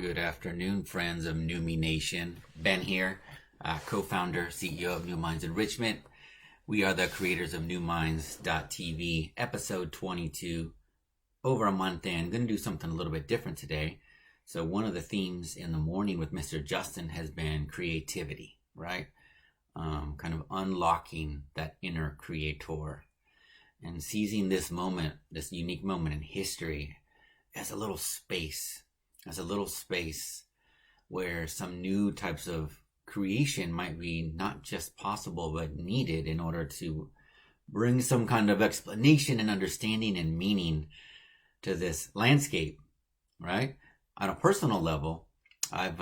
Good afternoon, friends of New Me Nation. Ben here, co-founder, CEO of New Minds Enrichment. We are the creators of NewMinds.tv, episode 22, over a month in. I'm going to do something a little bit different today. So one of the themes in the morning with Mr. Justin has been creativity, right? Kind of unlocking that inner creator and seizing this moment, this unique moment in history as a little space where some new types of creation might be not just possible but needed in order to bring some kind of explanation and understanding and meaning to this landscape, right? On a personal level, I've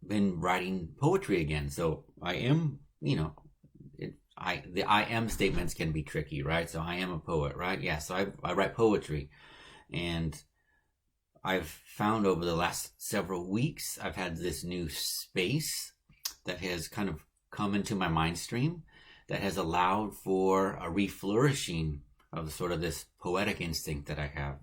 been writing poetry again. So I am, the I am statements can be tricky, right? So I am a poet, right? Yeah, so I write poetry. And I've found over the last several weeks, I've had this new space that has kind of come into my mind stream that has allowed for a reflourishing of sort of this poetic instinct that I have.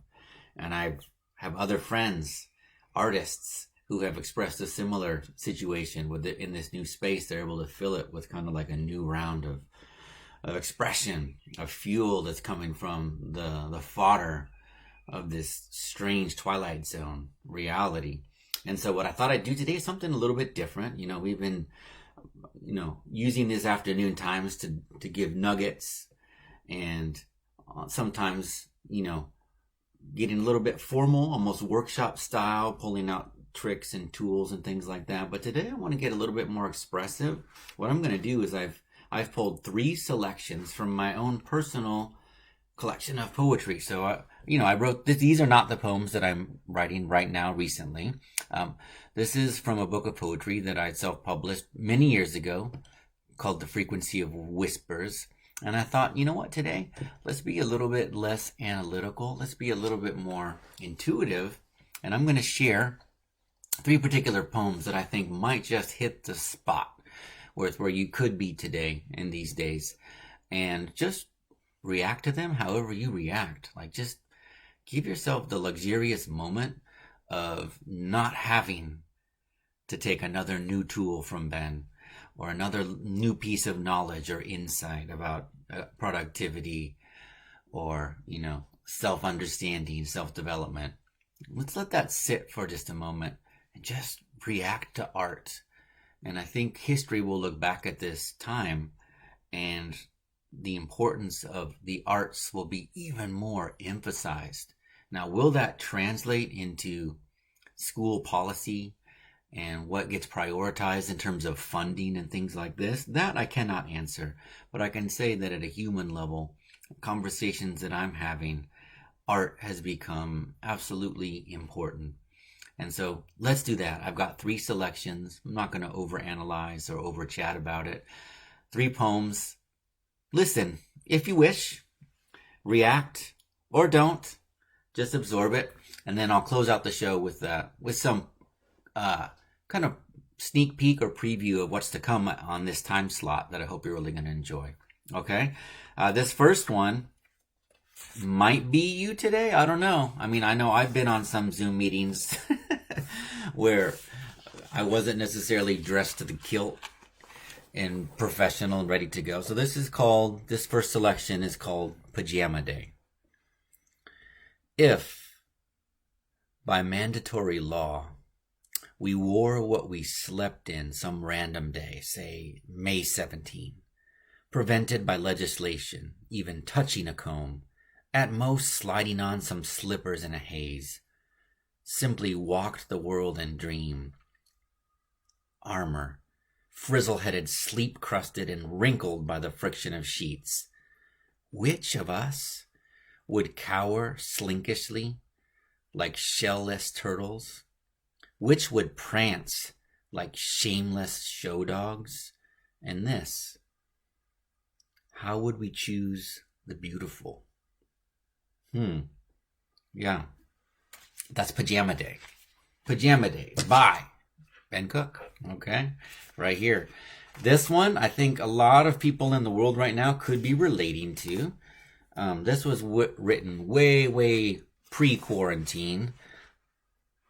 And I have other friends, artists, who have expressed a similar situation with it in this new space. They're able to fill it with kind of like a new round of expression, of fuel that's coming from the fodder of this strange Twilight Zone reality. And so what I thought I'd do today is something a little bit different. We've been, using these afternoon times to give nuggets and sometimes, getting a little bit formal, almost workshop style, pulling out tricks and tools and things like that. But today I want to get a little bit more expressive. What I'm going to do is I've pulled 3 selections from my own personal collection of poetry. So I wrote this. These are not the poems that I'm writing right now recently. This is from a book of poetry that I self-published many years ago called The Frequency of Whispers. And I thought, you know what, today, let's be a little bit less analytical. Let's be a little bit more intuitive. And I'm going to share 3 particular poems that I think might just hit the spot where you could be today in these days. And just react to them however you react. Like, just give yourself the luxurious moment of not having to take another new tool from Ben or another new piece of knowledge or insight about productivity or, self-understanding, self-development. Let's let that sit for just a moment and just react to art. And I think history will look back at this time and the importance of the arts will be even more emphasized. Now, will that translate into school policy and what gets prioritized in terms of funding and things like this? That I cannot answer, but I can say that at a human level, conversations that I'm having, art has become absolutely important. And so let's do that. I've got 3 selections. I'm not going to overanalyze or over chat about it. 3 poems. Listen, if you wish, react or don't, just absorb it. And then I'll close out the show with some kind of sneak peek or preview of what's to come on this time slot that I hope you're really going to enjoy. Okay. This first one might be you today. I don't know. I mean, I know I've been on some Zoom meetings where I wasn't necessarily dressed to the kilt and professional and ready to go. So this first selection is called Pajama Day. If, by mandatory law, we wore what we slept in some random day, say May 17, prevented by legislation, even touching a comb, at most sliding on some slippers in a haze, simply walked the world and dreamed, armor, frizzle-headed, sleep-crusted, and wrinkled by the friction of sheets. Which of us would cower slinkishly like shell-less turtles? Which would prance like shameless show dogs? And this, how would we choose the beautiful? Yeah, that's Pajama Day. Pajama Day by Ben Cook. Okay, right here. This one, I think a lot of people in the world right now could be relating to. This was written way pre-quarantine.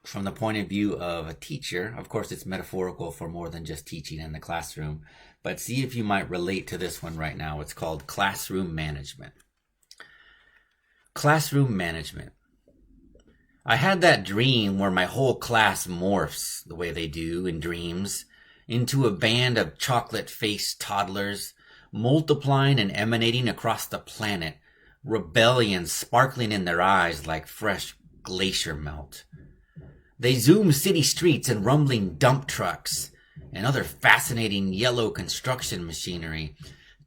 from the point of view of a teacher. Of course, it's metaphorical for more than just teaching in the classroom, but see if you might relate to this one right now. It's called classroom management. Classroom management. I had that dream where my whole class morphs, the way they do in dreams, into a band of chocolate-faced toddlers, multiplying and emanating across the planet, rebellion sparkling in their eyes like fresh glacier melt. They zoom city streets and rumbling dump trucks and other fascinating yellow construction machinery,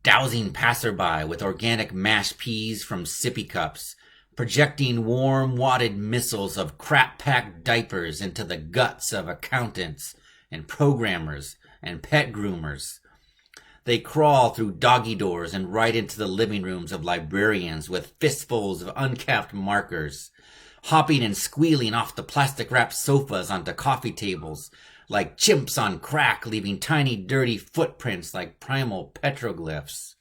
dousing passerby with organic mashed peas from sippy cups, projecting warm wadded missiles of crap-packed diapers into the guts of accountants and programmers and pet groomers. They crawl through doggy doors and right into the living rooms of librarians with fistfuls of uncapped markers, hopping and squealing off the plastic-wrapped sofas onto coffee tables like chimps on crack, leaving tiny dirty footprints like primal petroglyphs.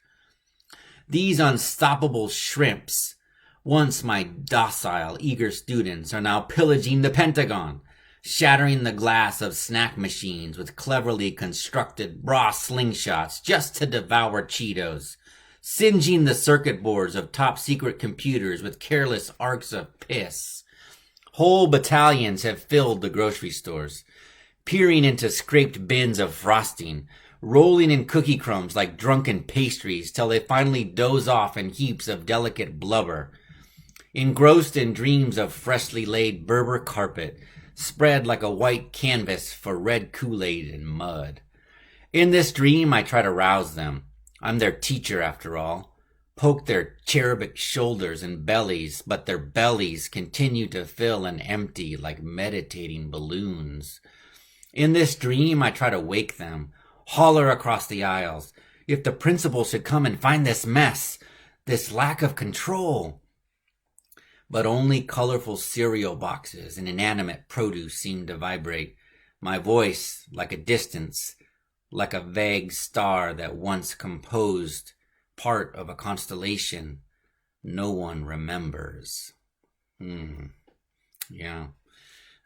These unstoppable shrimps, once my docile, eager students, are now pillaging the Pentagon, shattering the glass of snack machines with cleverly constructed bra slingshots just to devour Cheetos, singeing the circuit boards of top-secret computers with careless arcs of piss. Whole battalions have filled the grocery stores, peering into scraped bins of frosting, rolling in cookie crumbs like drunken pastries till they finally doze off in heaps of delicate blubber, engrossed in dreams of freshly laid Berber carpet, spread like a white canvas for red Kool-Aid and mud. In this dream, I try to rouse them. I'm their teacher, after all. Poke their cherubic shoulders and bellies, but their bellies continue to fill and empty like meditating balloons. In this dream, I try to wake them, holler across the aisles. If the principal should come and find this mess, this lack of control. But only colorful cereal boxes and inanimate produce seem to vibrate. My voice, like a distance, like a vague star that once composed part of a constellation no one remembers. Yeah,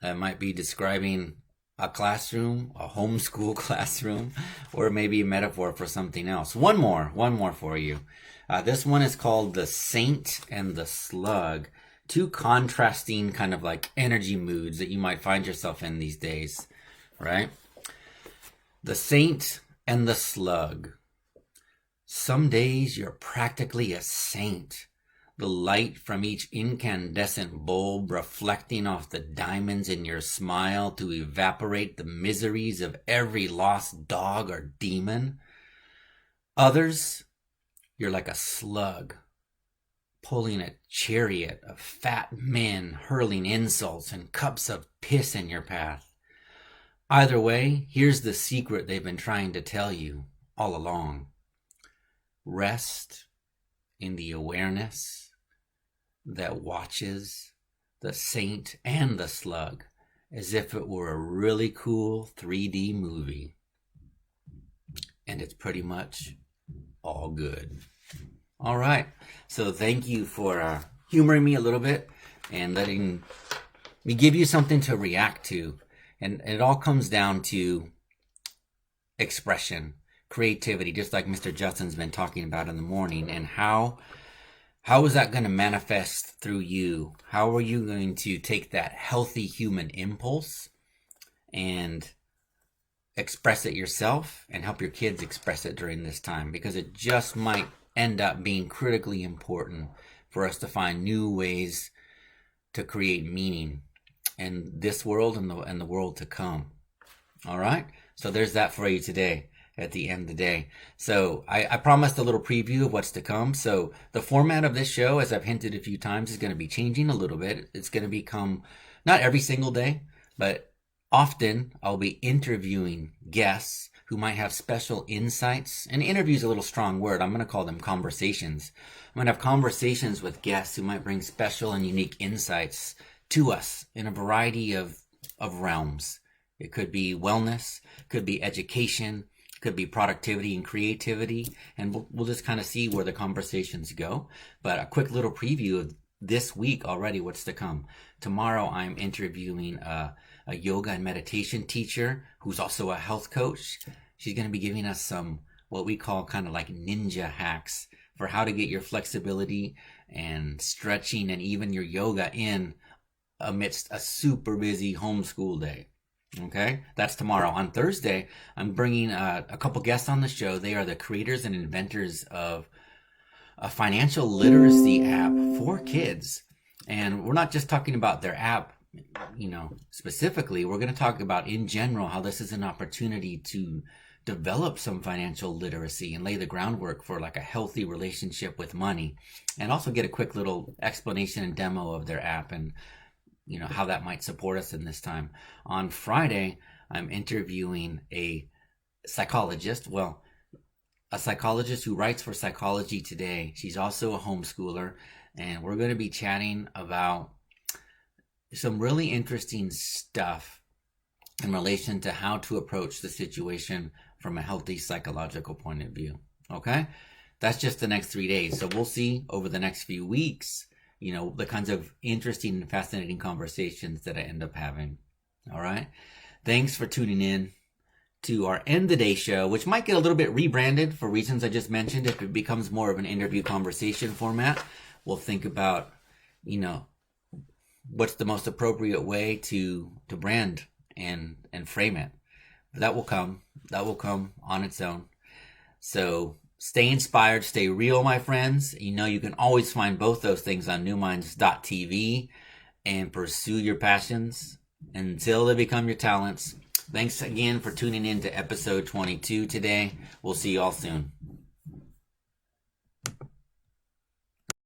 that might be describing a classroom, a homeschool classroom, or maybe a metaphor for something else. One more for you. This one is called The Saint and the Slug. Two contrasting kind of like energy moods that you might find yourself in these days, right? The Saint and the Slug. Some days you're practically a saint. The light from each incandescent bulb reflecting off the diamonds in your smile to evaporate the miseries of every lost dog or demon. Others, you're like a slug, pulling a chariot of fat men hurling insults and cups of piss in your path. Either way, here's the secret they've been trying to tell you all along. Rest in the awareness that watches the saint and the slug as if it were a really cool 3D movie. And it's pretty much all good. All right. So thank you for humoring me a little bit and letting me give you something to react to. And it all comes down to expression, creativity, just like Mr. Justin's been talking about in the morning. And how is that going to manifest through you? How are you going to take that healthy human impulse and express it yourself and help your kids express it during this time? Because it just might end up being critically important for us to find new ways to create meaning in this world and the world to come. All right? So there's that for you today at the end of the day. So I promised a little preview of what's to come. So the format of this show, as I've hinted a few times, is going to be changing a little bit. It's going to become not every single day, but often I'll be interviewing guests who might have special insights. And interview is a little strong word. I'm going to call them conversations. I'm going to have conversations with guests who might bring special and unique insights to us in a variety of realms. It could be wellness, could be education, could be productivity and creativity. And we'll just kind of see where the conversations go. But a quick little preview of this week already what's to come. Tomorrow I'm interviewing a yoga and meditation teacher who's also a health coach. She's going to be giving us some what we call kind of like ninja hacks for how to get your flexibility and stretching and even your yoga in amidst a super busy homeschool day. Okay, that's tomorrow. On Thursday, I'm bringing a couple guests on the show. They are the creators and inventors of a financial literacy app for kids. And we're not just talking about their app, specifically. We're going to talk about in general how this is an opportunity to develop some financial literacy and lay the groundwork for like a healthy relationship with money, and also get a quick little explanation and demo of their app and how that might support us in this time. On Friday, I'm interviewing a psychologist. Well, a psychologist who writes for Psychology Today. She's also a homeschooler, and we're going to be chatting about some really interesting stuff in relation to how to approach the situation from a healthy psychological point of view. Okay? That's just the next 3 days. So we'll see over the next few weeks, the kinds of interesting and fascinating conversations that I end up having. All right? Thanks for tuning in to our End the Day show, which might get a little bit rebranded for reasons I just mentioned. If it becomes more of an interview conversation format, we'll think about, what's the most appropriate way to brand and frame it. That will come on its own. So stay inspired, stay real, my friends. You can always find both those things on newminds.tv and pursue your passions until they become your talents. Thanks again for tuning in to episode 22 today. We'll see you all soon.